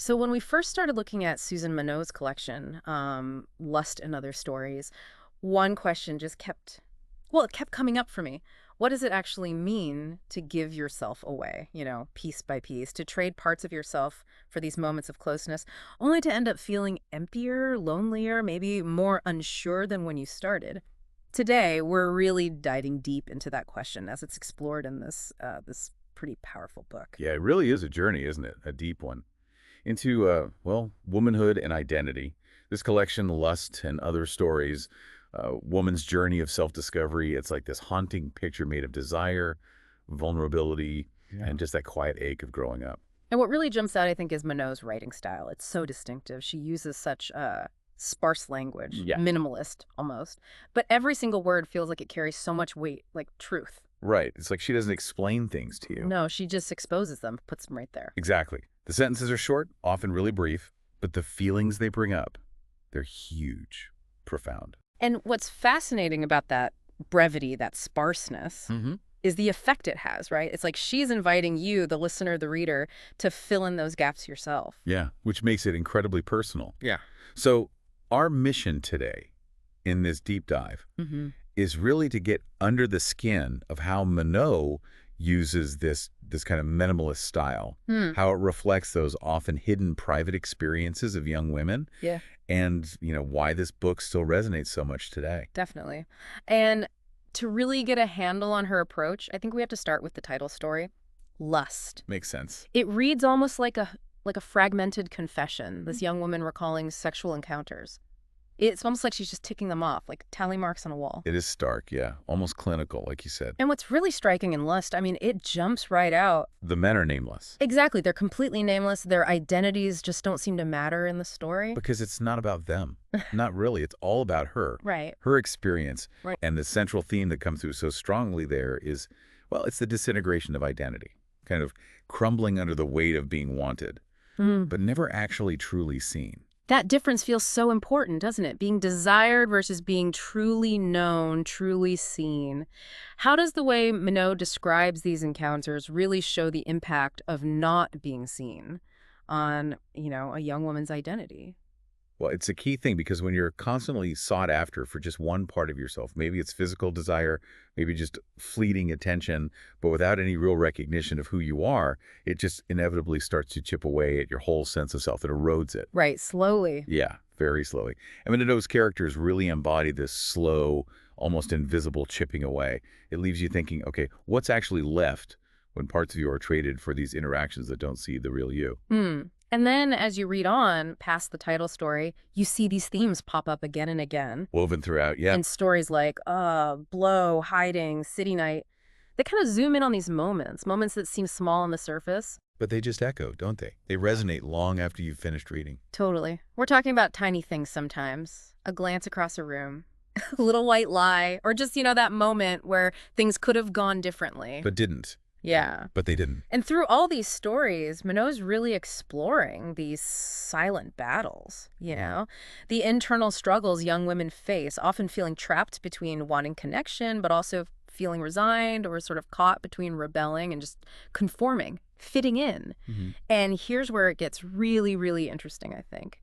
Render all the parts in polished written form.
So when we first started looking at Susan Minot's collection, Lust and Other Stories, one question just it kept coming up for me. What does it actually mean to give yourself away, piece by piece, to trade parts of yourself for these moments of closeness, only to end up feeling emptier, lonelier, maybe more unsure than when you started? Today, we're really diving deep into that question as it's explored in this pretty powerful book. Yeah, it really is a journey, isn't it? A deep one. Into, womanhood and identity. This collection, Lust and Other Stories, woman's journey of self-discovery. It's like this haunting picture made of desire, vulnerability, and just that quiet ache of growing up. And what really jumps out, I think, is Minot's writing style. It's so distinctive. She uses such sparse language, Yeah. minimalist almost. But every single word feels like it carries so much weight, like truth. Right. It's like she doesn't explain things to you. No, she just exposes them, puts them right there. Exactly. The sentences are short, often really brief, but the feelings they bring up, they're huge, profound. And what's fascinating about that brevity, that sparseness, Mm-hmm. is the effect it has, right? It's like she's inviting you, the listener, the reader, to fill in those gaps yourself. Yeah, which makes it incredibly personal. Yeah. So our mission today in this deep dive Mm-hmm. is really to get under the skin of how Minot uses this kind of minimalist style, how it reflects those often hidden private experiences of young women, Yeah. and why this book still resonates so much today. Definitely. And to really get a handle on her approach, I think we have to start with the title story, Lust. Makes sense. It reads almost like a fragmented confession, this young woman recalling sexual encounters. It's almost like she's just ticking them off, like tally marks on a wall. It is stark, yeah, almost clinical, like you said. And what's really striking in Lust, I mean, it jumps right out. The men are nameless. Exactly. They're completely nameless. Their identities just don't seem to matter in the story. Because it's not about them. Not really. It's all about her. Right. Her experience. Right. And the central theme that comes through so strongly there is, well, it's the disintegration of identity, kind of crumbling under the weight of being wanted, but never actually truly seen. That difference feels so important, doesn't it? Being desired versus being truly known, truly seen. How does the way Minot describes these encounters really show the impact of not being seen on, a young woman's identity? Well, it's a key thing because when you're constantly sought after for just one part of yourself, maybe it's physical desire, maybe just fleeting attention, but without any real recognition of who you are, it just inevitably starts to chip away at your whole sense of self. It erodes it. Right, slowly. Yeah, very slowly. I mean, those characters really embody this slow, almost invisible chipping away. It leaves you thinking, okay, what's actually left when parts of you are traded for these interactions that don't see the real you? And then as you read on past the title story, you see these themes pop up again and again. Woven throughout, yeah. In stories like Blow, Hiding, City Night. They kind of zoom in on these moments that seem small on the surface. But they just echo, don't they? They resonate long after you've finished reading. Totally. We're talking about tiny things sometimes. A glance across a room, a little white lie, or just, that moment where things could have gone differently. But didn't. Yeah. But they didn't. And through all these stories, Minot's really exploring these silent battles, the internal struggles young women face, often feeling trapped between wanting connection, but also feeling resigned or sort of caught between rebelling and just conforming, fitting in. And here's where it gets really, really interesting, I think.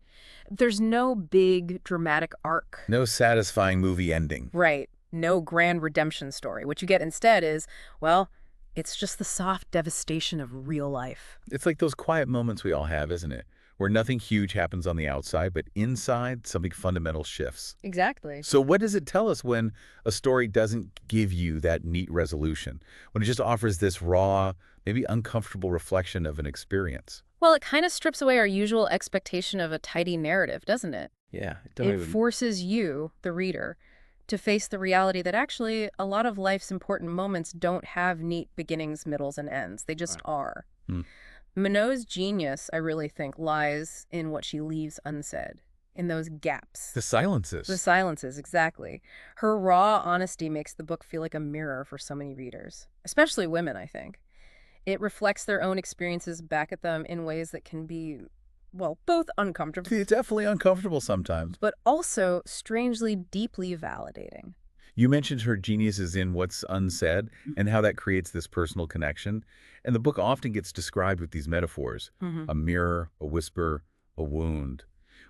There's no big dramatic arc. No satisfying movie ending. Right. No grand redemption story. What you get instead is, well, it's just the soft devastation of real life. It's like those quiet moments we all have, isn't it? Where nothing huge happens on the outside, but inside something fundamental shifts. Exactly. So what does it tell us when a story doesn't give you that neat resolution? When it just offers this raw, maybe uncomfortable reflection of an experience? Well, it kind of strips away our usual expectation of a tidy narrative, doesn't it? Yeah. It forces you, the reader, to face the reality that actually a lot of life's important moments don't have neat beginnings, middles, and ends. They just are. Minot's genius, I really think, lies in what she leaves unsaid, in those gaps. The silences. The silences, exactly. Her raw honesty makes the book feel like a mirror for so many readers, especially women, I think. It reflects their own experiences back at them in ways that can be, well, both uncomfortable, It's definitely uncomfortable sometimes. but also strangely deeply validating. You mentioned her genius is in what's unsaid and how that creates this personal connection. And the book often gets described with these metaphors, Hmm. a mirror, a whisper, a wound.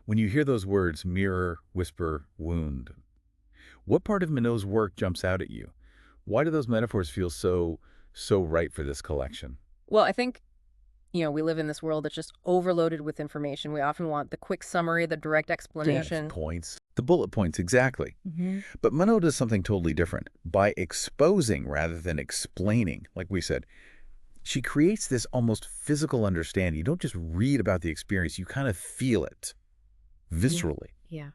When you hear those words, mirror, whisper, wound, what part of Minot's work jumps out at you? Why do those metaphors feel so right for this collection? Well, I think, we live in this world that's just overloaded with information. We often want the quick summary, the direct Yes, explanation. points. The bullet points, exactly. Hmm. But Minot does something totally different. By exposing rather than explaining, like we said, she creates this almost physical understanding. You don't just read about the experience, you kind of feel it Yeah. viscerally. Yeah.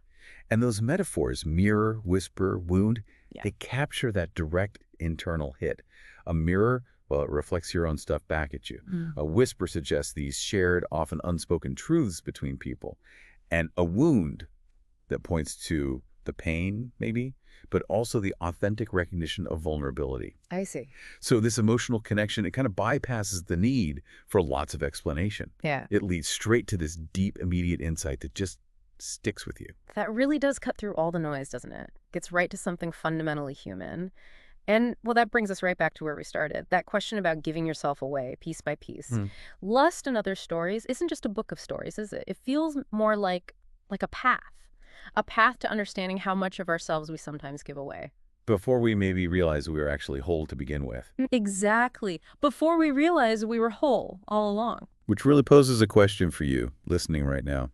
And those metaphors, mirror, whisper, wound, Yeah. they capture that direct internal hit. A mirror, well, it reflects your own stuff back at you. Mm. A whisper suggests these shared, often unspoken truths between people. And a wound that points to the pain, maybe, but also the authentic recognition of vulnerability. I see. So this emotional connection, it kind of bypasses the need for lots of explanation. Yeah. It leads straight to this deep, immediate insight that just sticks with you. That really does cut through all the noise, doesn't it? Gets right to something fundamentally human. And, well, that brings us right back to where we started. That question about giving yourself away piece by piece. Hmm. Lust and Other Stories isn't just a book of stories, is it? It feels more like a path to understanding how much of ourselves we sometimes give away. Before we maybe realize we were actually whole to begin with. Exactly. Before we realized we were whole all along. Which really poses a question for you, listening right now.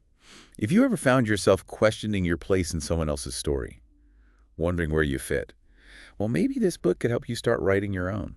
If you ever found yourself questioning your place in someone else's story, wondering where you fit, well, maybe this book could help you start writing your own.